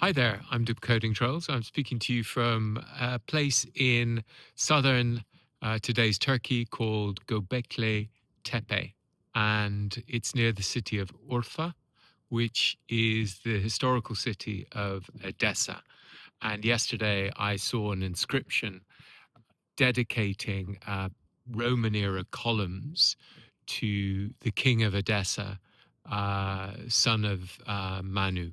Hi there, I'm Coding Trolls. I'm speaking to you from a place in southern today's Turkey called Göbekli Tepe. And it's near the city of Urfa, which is the historical city of Edessa. And yesterday I saw an inscription dedicating Roman era columns to the king of Edessa, son of Manu.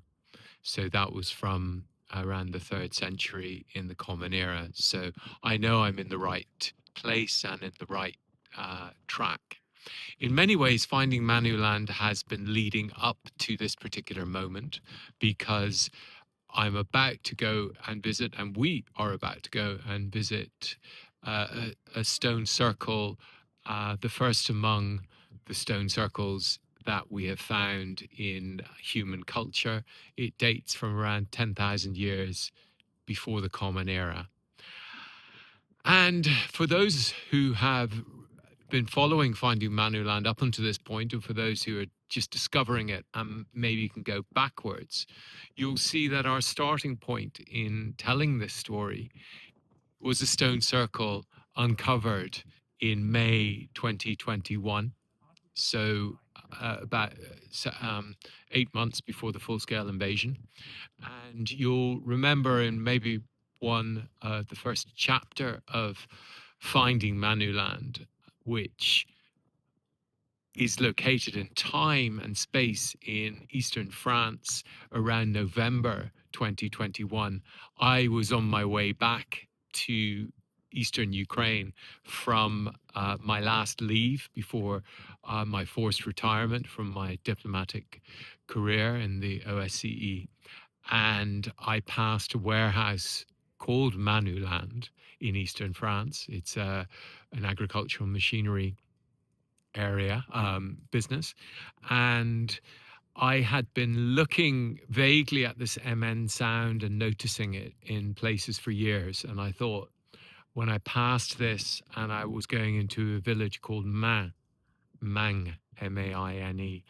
So that was from around the 3rd century in the Common Era. So I know I'm in the right place and in the right track. In many ways, finding Manuland has been leading up to this particular moment because I'm about to go and visit, and we are about to go and visit a stone circle, the first among the stone circles that we have found in human culture. It dates from around 10,000 years before the Common Era. And for those who have been following Finding Manuland up until this point, and for those who are just discovering it and maybe you can go backwards, you'll see that our starting point in telling this story was a stone circle uncovered in May 2021. So about 8 months before the full-scale invasion. And you'll remember in maybe the first chapter of Finding Manuland, which is located in time and space in eastern France around November 2021. I was on my way back to eastern Ukraine from my last leave before my forced retirement from my diplomatic career in the OSCE. And I passed a warehouse called Manuland in eastern France. It's an agricultural machinery area business, and I had been looking vaguely at this MN sound and noticing it in places for years. And I thought, when I passed this and I was going into a village called Mang, M-A-I-N-E,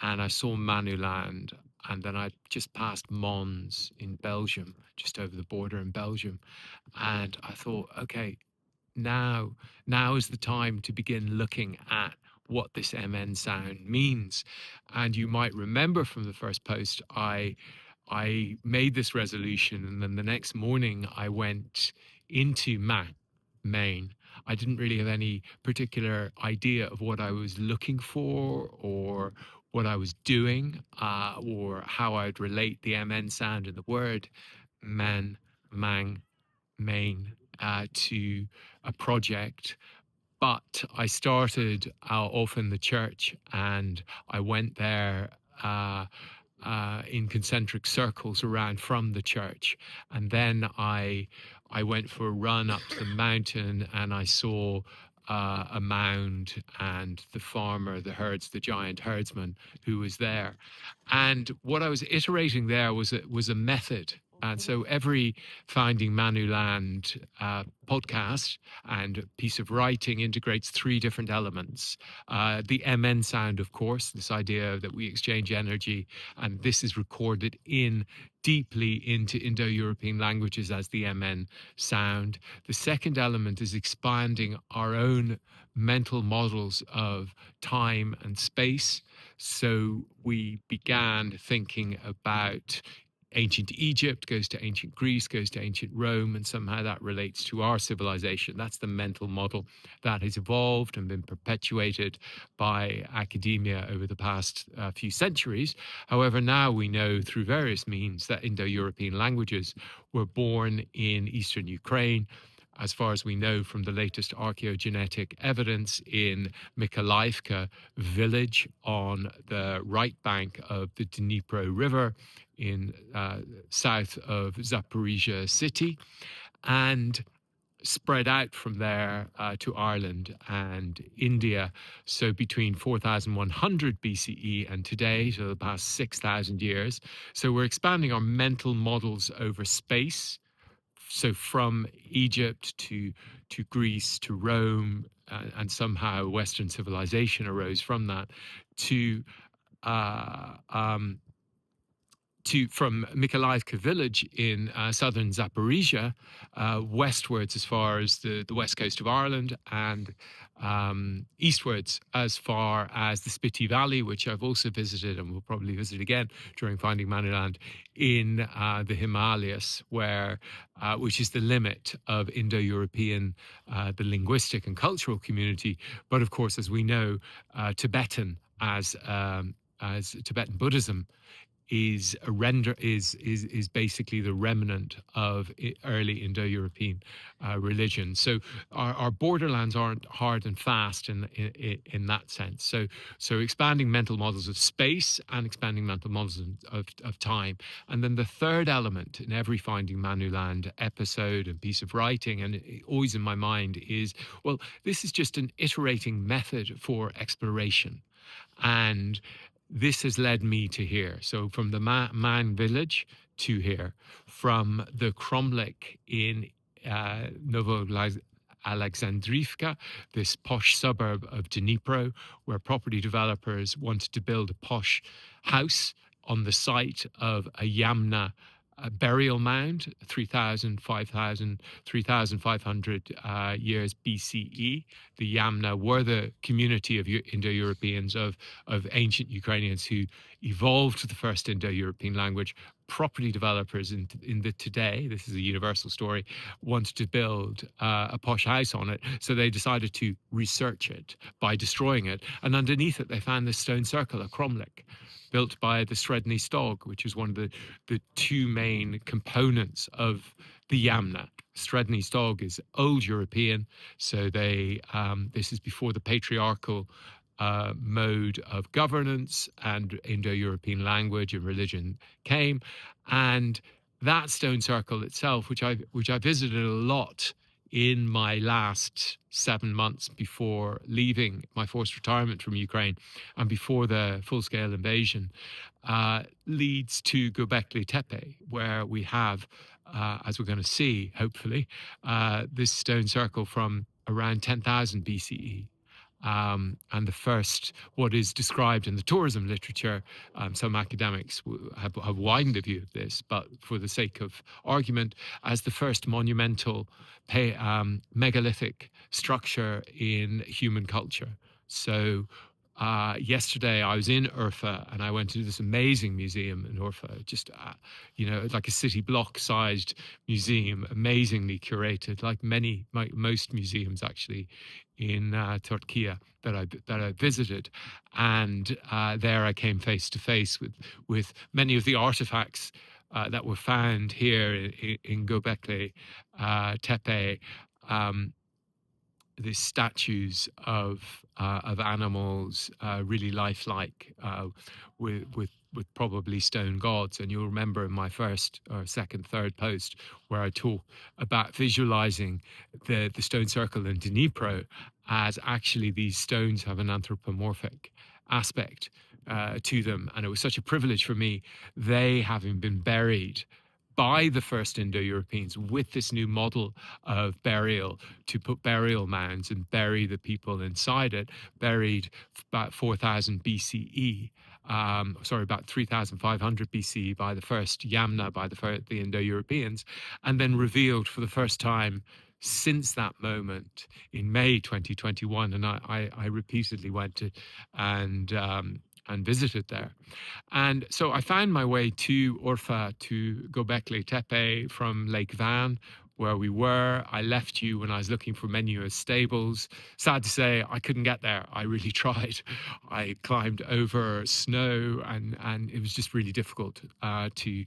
and I saw Manuland, and then I just passed Mons in Belgium, just over the border in Belgium, and I thought, okay, now is the time to begin looking at what this MN sound means. And you might remember from the first post, I made this resolution, and then the next morning I went into Maine. I didn't really have any particular idea of what I was looking for or what I was doing or how I'd relate the MN sound and the word man, mang, Maine to a project. But I started off in the church, and I went there in concentric circles around from the church. And then I went for a run up the mountain, and I saw a mound and the farmer, the giant herdsman who was there. And what I was iterating there was a method. And so every Finding Manuland podcast and piece of writing integrates 3 different elements. The MN sound, of course, this idea that we exchange energy, and this is recorded deeply into Indo-European languages as the MN sound. The second element is expanding our own mental models of time and space. So we began thinking about ancient Egypt, goes to ancient Greece, goes to ancient Rome, and somehow that relates to our civilization. That's the mental model that has evolved and been perpetuated by academia over the past few centuries. However, now we know through various means that Indo-European languages were born in eastern Ukraine, as far as we know from the latest archaeogenetic evidence in Mykolaiivka village on the right bank of the Dnipro River in south of Zaporizhia city, and spread out from there to Ireland and India. So between 4100 BCE and today, so the past 6,000 years. So we're expanding our mental models over space. So from Egypt to Greece to Rome, and somehow Western civilization arose from that, to from Mykolaiivka village in southern Zaporizhia, westwards as far as the west coast of Ireland, and eastwards as far as the Spiti Valley, which I've also visited and will probably visit again during Finding Manuland, in the Himalayas, which is the limit of Indo-European, the linguistic and cultural community. But of course, as we know, Tibetan as Tibetan Buddhism is basically the remnant of early Indo-European religion. So our borderlands aren't hard and fast in that sense. So expanding mental models of space and expanding mental models of time. And then the third element in every Finding Manuland episode and piece of writing, and always in my mind, is, well, this is just an iterating method for exploration. And this has led me to here. So from the Man village to here, from the Kromlik in Novo Alexandrivka, this posh suburb of Dnipro, where property developers wanted to build a posh house on the site of a Yamna burial mound, 3,500 years BCE. The Yamna were the community of Indo-Europeans, of ancient Ukrainians who evolved the first Indo-European language. Property developers in the today, this is a universal story, wanted to build a posh house on it, so they decided to research it by destroying it. And underneath it, they found this stone circle, a cromlech, built by the Sredny Stog, which is one of the two main components of the Yamna. Sredny Stog is old European, so this is before the patriarchal mode of governance and Indo-European language and religion came. And that stone circle itself, which I visited a lot in my last 7 months before leaving my forced retirement from Ukraine and before the full-scale invasion, leads to Göbekli Tepe, where we have, as we're going to see, hopefully, this stone circle from around 10,000 BCE. And the first, what is described in the tourism literature, some academics have widened the view of this, but for the sake of argument, as the first monumental megalithic structure in human culture. So yesterday I was in Urfa and I went to this amazing museum in Urfa, just, like a city block sized museum, amazingly curated, like most museums actually in Turkey that I visited. And there I came face to face with many of the artifacts that were found here in Göbekli Tepe. These statues of animals, really lifelike, with probably stone gods. And you'll remember in my first or second, third post where I talk about visualizing the stone circle in Dnipro as actually these stones have an anthropomorphic aspect to them. And it was such a privilege for me, they having been buried by the first Indo-Europeans with this new model of burial, to put burial mounds and bury the people inside it, buried about 4,000 BCE, about 3,500 BCE by the first Yamna, by the Indo-Europeans, and then revealed for the first time since that moment in May 2021. And I repeatedly went to and visited there. And so I found my way to Urfa, to Göbekli Tepe from Lake Van, where we were. I left you when I was looking for Menua's stables. Sad to say, I couldn't get there. I really tried. I climbed over snow, and it was just really difficult to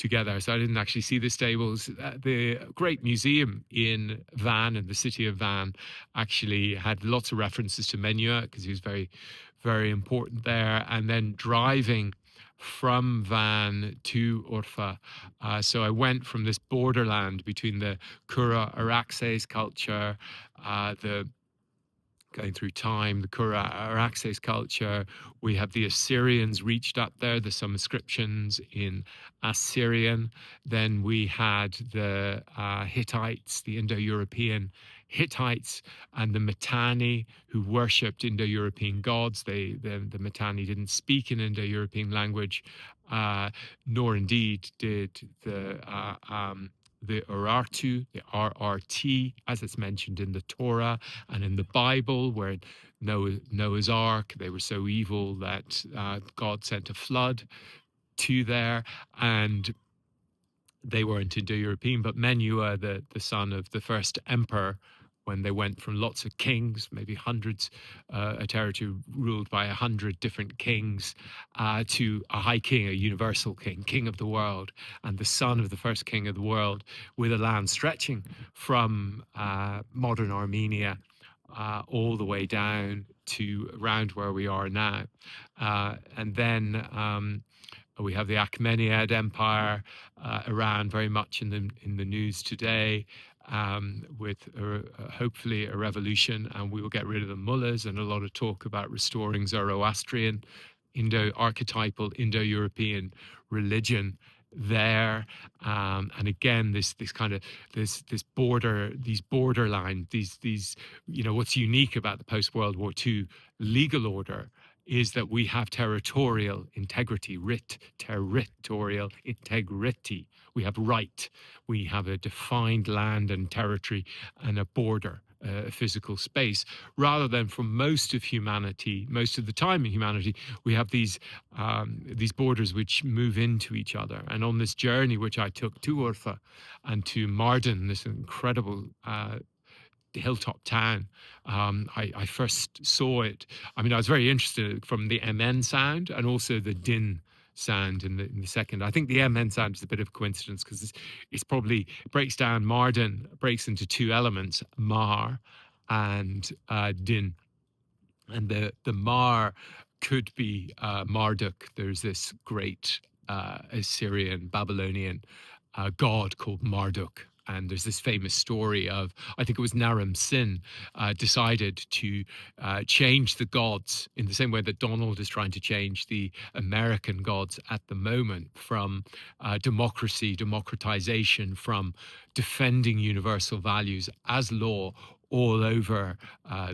get there. So I didn't actually see the stables. The great museum in Van, in the city of Van, actually had lots of references to Menua, because he was very, very important there. And then driving from Van to Urfa. So I went from this borderland between the Kura Araxes culture, the going through time, the Araxes culture. We have the Assyrians reached up there. There's some inscriptions in Assyrian. Then we had the Hittites, the Indo-European Hittites, and the Mitanni, who worshipped Indo-European gods. The Mitanni didn't speak an Indo-European language, nor indeed did the Urartu, the RRT, as it's mentioned in the Torah and in the Bible, where Noah's Ark, they were so evil that God sent a flood to there, and they weren't Indo-European. But Menua, the son of the first emperor, when they went from lots of kings, maybe hundreds, a territory ruled by 100 different kings, to a high king, a universal king, king of the world, and the son of the first king of the world, with a land stretching from modern Armenia all the way down to around where we are now. And then we have the Achaemenid Empire, Iran very much in the news today, with hopefully a revolution, and we will get rid of the mullahs, and a lot of talk about restoring Zoroastrian, archetypal Indo-European religion there. And again, this kind of this borderline, these what's unique about the post-World War II legal order is that we have territorial integrity, territorial integrity. We have right. We have a defined land and territory and a border, a physical space, rather than for most of humanity, most of the time in humanity, we have these borders which move into each other. And on this journey, which I took to Urfa and to Mardin, this incredible hilltop town, I first saw it. I mean, I was very interested from the MN sound and also the din sound in the second. I think the MN sound is a bit of a coincidence because it's probably breaks down. Mardin breaks into two elements, Mar and din. And the Mar could be Marduk. There's this great Assyrian, Babylonian god called Marduk. And there's this famous story of, I think it was Naram Sin, decided to change the gods in the same way that Donald is trying to change the American gods at the moment, from democratization, from defending universal values as law all over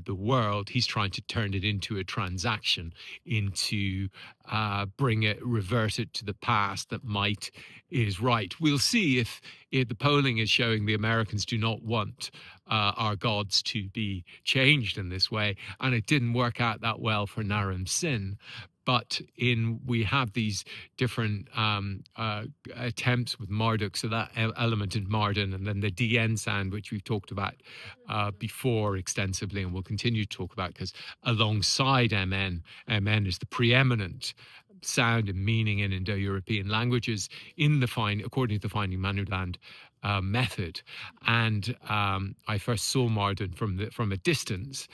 the world. He's trying to turn it into a transaction, into revert it to the past that might is right. We'll see if the polling is showing the Americans do not want our gods to be changed in this way. And it didn't work out that well for Naram Sin. But we have these different attempts with Marduk, so that element in Mardin, and then the DN sound, which we've talked about before extensively, and we'll continue to talk about, because alongside MN is the preeminent sound and meaning in Indo-European languages according to the Finding Manuland method. And I first saw Mardin from a distance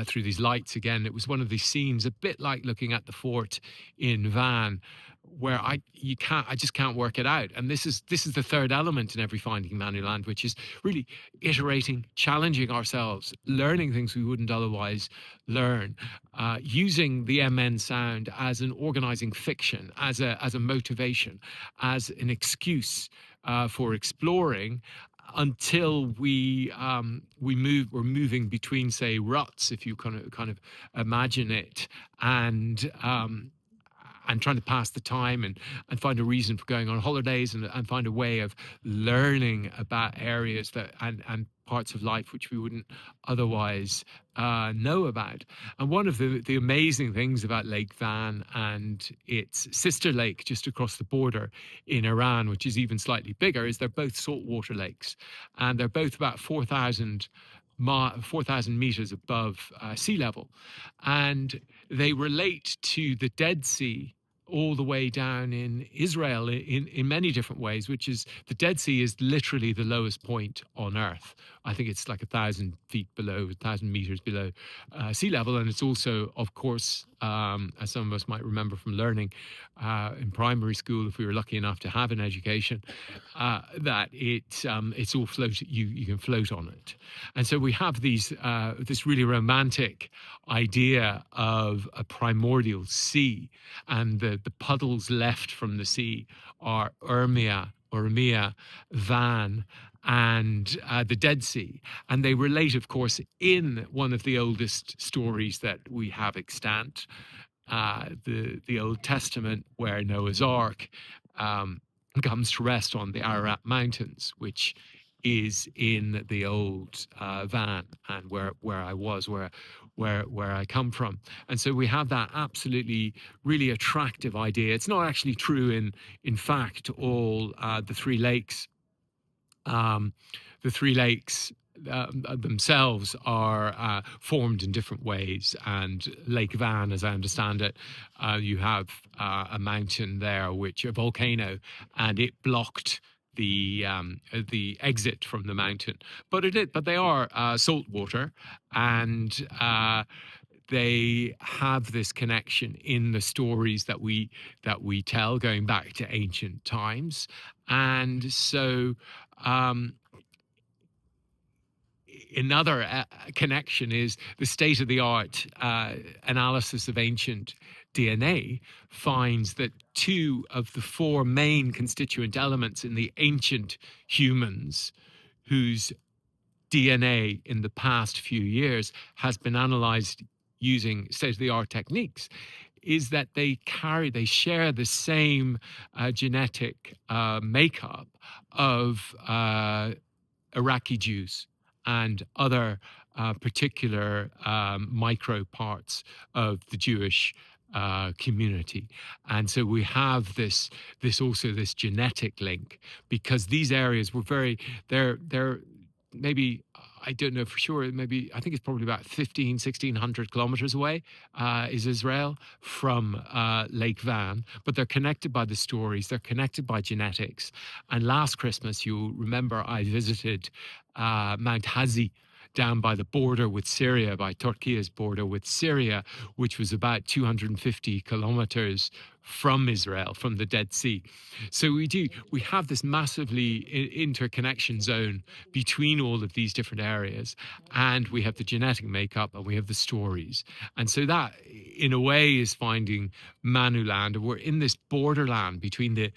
through these lights. Again, it was one of these scenes, a bit like looking at the fort in Van, where I just can't work it out. And this is the third element in every Finding Manuland, which is really iterating, challenging ourselves, learning things we wouldn't otherwise learn, using the MN sound as an organizing fiction, as a motivation, as an excuse for exploring, until we're moving between, say, ruts, if you kind of imagine it, and trying to pass the time and find a reason for going on holidays, and find a way of learning about areas and parts of life which we wouldn't otherwise know about. And one of the amazing things about Lake Van and its sister lake just across the border in Iran, which is even slightly bigger, is they're both saltwater lakes, and they're both about 4,000 meters above sea level, and they relate to the Dead Sea all the way down in Israel in many different ways, which is the Dead Sea is literally the lowest point on Earth. I think it's like 1,000 feet below, 1,000 meters below sea level. And it's also, of course, as some of us might remember from learning in primary school, if we were lucky enough to have an education, that it's all float. You can float on it, and so we have this really romantic idea of a primordial sea, and the puddles left from the sea are Urmia, Van, and the Dead Sea. And they relate, of course, in one of the oldest stories that we have extant, the Old Testament, where Noah's Ark comes to rest on the Ararat Mountains, which is in the old Van, and where I was, where I come from. And so we have that absolutely really attractive idea. It's not actually true in fact all the three lakes. The three lakes themselves are formed in different ways. And Lake Van, as I understand it, you have a mountain there, which a volcano, and it blocked the exit from the mountain. But they are salt water, and they have this connection in the stories that we tell, going back to ancient times. And so another connection is the state-of-the-art analysis of ancient DNA finds that 2 of the 4 main constituent elements in the ancient humans whose DNA in the past few years has been analyzed using state-of-the-art techniques is that they share the same genetic makeup of Iraqi Jews and other particular micro parts of the Jewish community. And so we have this genetic link, because these areas were they're maybe, I don't know for sure, maybe I think it's probably about 1,600 kilometers away is Israel from Lake Van, but they're connected by the stories, they're connected by genetics. And last Christmas, you'll remember, I visited Mount Hazi down by the border with Syria, by Turkey's border with Syria, which was about 250 kilometers from Israel, from the Dead Sea. So we have this massively interconnection zone between all of these different areas, and we have the genetic makeup and we have the stories. And so that, in a way, is finding Manuland. We're in this borderland between the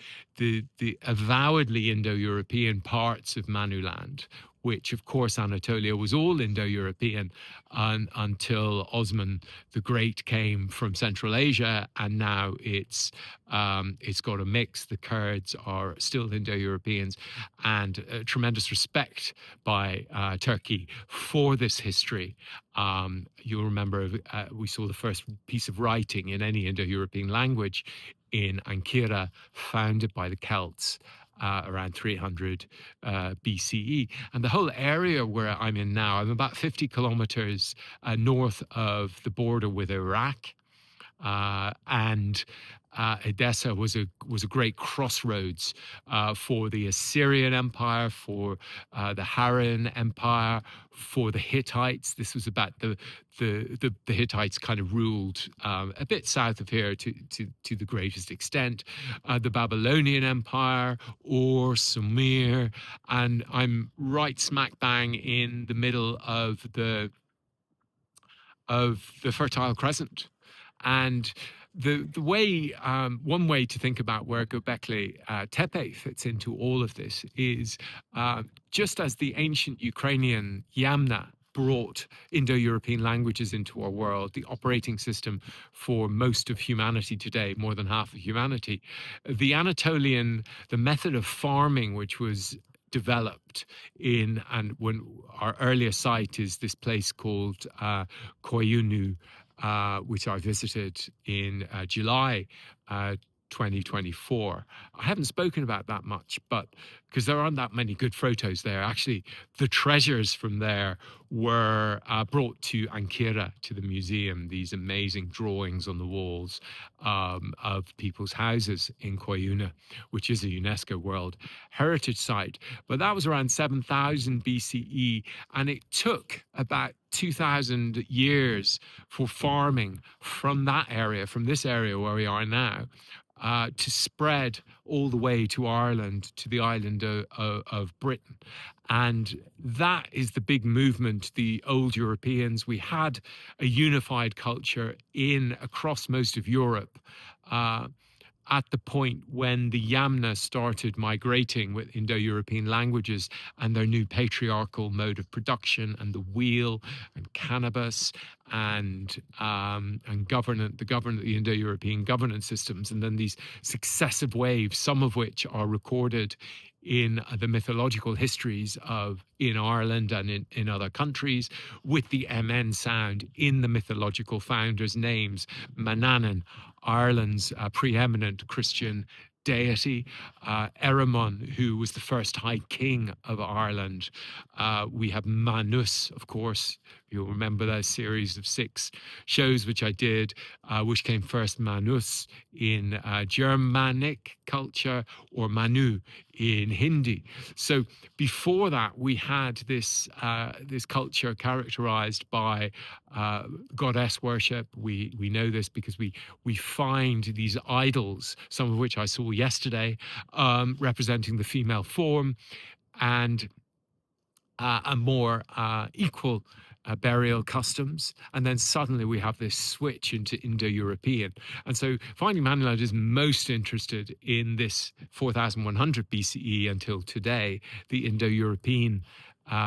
avowedly Indo-European parts of Manuland, which, of course, Anatolia was all Indo-European until Osman the Great came from Central Asia, and now it's got a mix. The Kurds are still Indo-Europeans, and tremendous respect by Turkey for this history. You'll remember we saw the first piece of writing in any Indo-European language in Ankara, founded by the Celts around 300 BCE. And the whole area where I'm in now, I'm about 50 kilometers north of the border with Iraq. And Edessa was a great crossroads for the Assyrian Empire, for the Harran Empire, for the Hittites. This was about the Hittites kind of ruled a bit south of here to the greatest extent. The Babylonian Empire, or Sumer, and I'm right smack bang in the middle of the Fertile Crescent. And the way, one way to think about where Göbekli Tepe fits into all of this is just as the ancient Ukrainian Yamna brought Indo-European languages into our world, the operating system for most of humanity today, more than half of humanity, the method of farming, which was developed and when our earliest site is this place called Koyunu, which I visited in July 2024. I haven't spoken about that much, but because there aren't that many good photos there. Actually, the treasures from there were brought to Ankara, to the museum, these amazing drawings on the walls of people's houses in Koyuna, which is a UNESCO World Heritage Site. But that was around 7000 BCE, and it took about 2000 years for farming from that area, from this area where we are now, to spread all the way to Ireland, to the island of Britain. And that is the big movement. The old Europeans, we had a unified culture across most of Europe. At the point when the Yamna started migrating with Indo-European languages and their new patriarchal mode of production, and the wheel and cannabis and the Indo-European governance systems, and then these successive waves, some of which are recorded in the mythological histories in Ireland and in other countries, with the MN sound in the mythological founders' names. Manannan, Ireland's preeminent Christian deity, Erimon, who was the first high king of Ireland. We have Manus, of course. You'll remember that series of 6 shows which I did, which came first, Manus in Germanic culture, or Manu in Hindi. So before that, we had this culture characterized by goddess worship. We know this because we find these idols, some of which I saw yesterday, representing the female form, and a more equal burial customs. And then suddenly we have this switch into Indo-European. And so Finding Manuland is most interested in this 4100 BCE until today, the Indo-European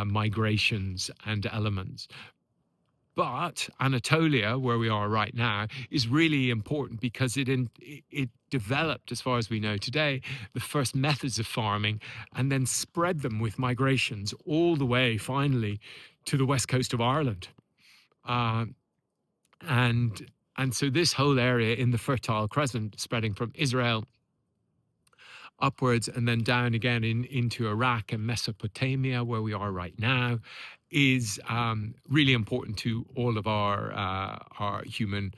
migrations and elements. But Anatolia, where we are right now, is really important because it developed, as far as we know today, the first methods of farming, and then spread them with migrations all the way, finally, to the west coast of Ireland. And so this whole area in the Fertile Crescent, spreading from Israel upwards and then down again into Iraq and Mesopotamia, where we are right now, is really important to all of our human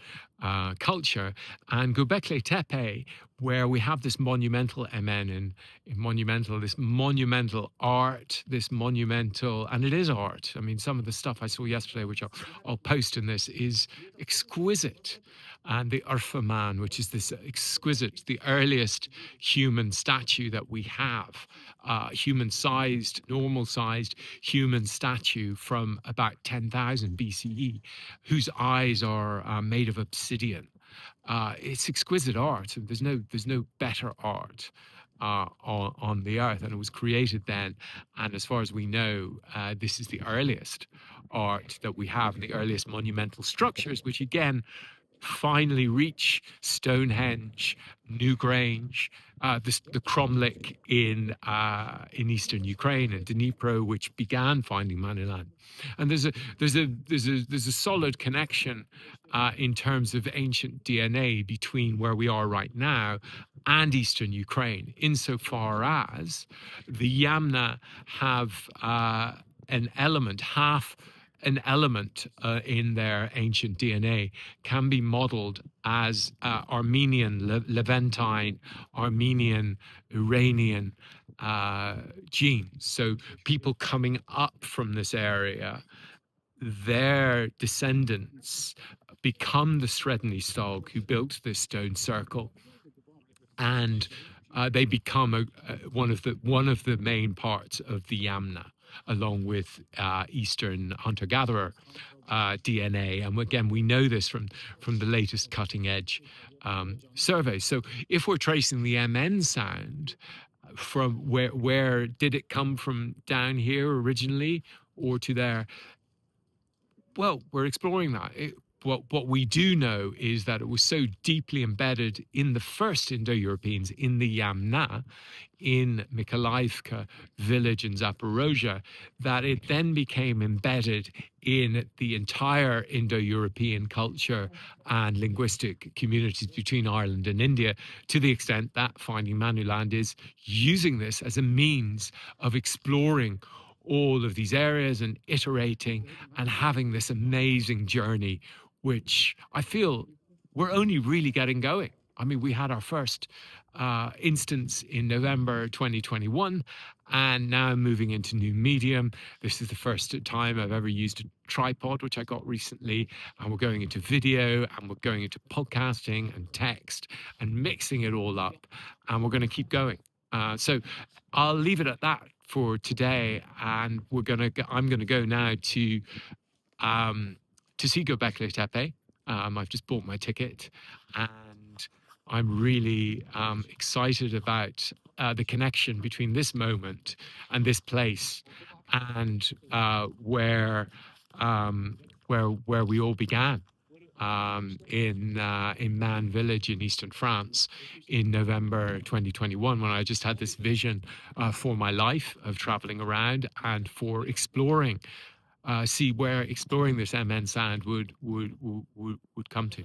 culture. And Göbekli Tepe, where we have this monumental MN in monumental, this monumental art, this monumental, and it is art. I mean, some of the stuff I saw yesterday, which I'll post in this, is exquisite. And the Urfa Man, which is this exquisite, the earliest human statue that we have, human-sized, normal-sized human statue from about 10,000 BCE, whose eyes are made of obsidian. It's exquisite art. There's no better art on the earth, and it was created then. And as far as we know, this is the earliest art that we have, the earliest monumental structures, which again finally reach Stonehenge, Newgrange, the Kromlik in eastern Ukraine, and Dnipro, which began Finding Manuland. And there's a solid connection in terms of ancient DNA between where we are right now and eastern Ukraine, insofar as the Yamna have half an element in their ancient DNA can be modeled as Armenian, Levantine, Armenian, Iranian genes. So people coming up from this area, their descendants become the Sredni Stog who built this stone circle, and they become one of the main parts of the Yamna, along with Eastern hunter-gatherer DNA. And again, we know this from the latest cutting-edge surveys. So if we're tracing the MN sound, from where did it come from, down here originally or to there? Well, we're exploring that. what we do know is that it was so deeply embedded in the first Indo-Europeans, in the Yamna, in Mykolaiivka village in Zaporozhye, that it then became embedded in the entire Indo-European culture and linguistic communities between Ireland and India, to the extent that Finding Manuland is using this as a means of exploring all of these areas and iterating and having this amazing journey, which I feel we're only really getting going. I mean, we had our first instance in November 2021, and now I'm moving into new medium. This is the first time I've ever used a tripod, which I got recently, and we're going into video, and we're going into podcasting and text and mixing it all up, and we're going to keep going. So I'll leave it at that for today, and I'm gonna go now um, to see Göbekli Tepe. I've just bought my ticket, and I'm really excited about the connection between this moment and this place, and where we all began in Man Village in eastern France in November 2021, when I just had this vision for my life of traveling around and for exploring, see where exploring this MN sand would come to.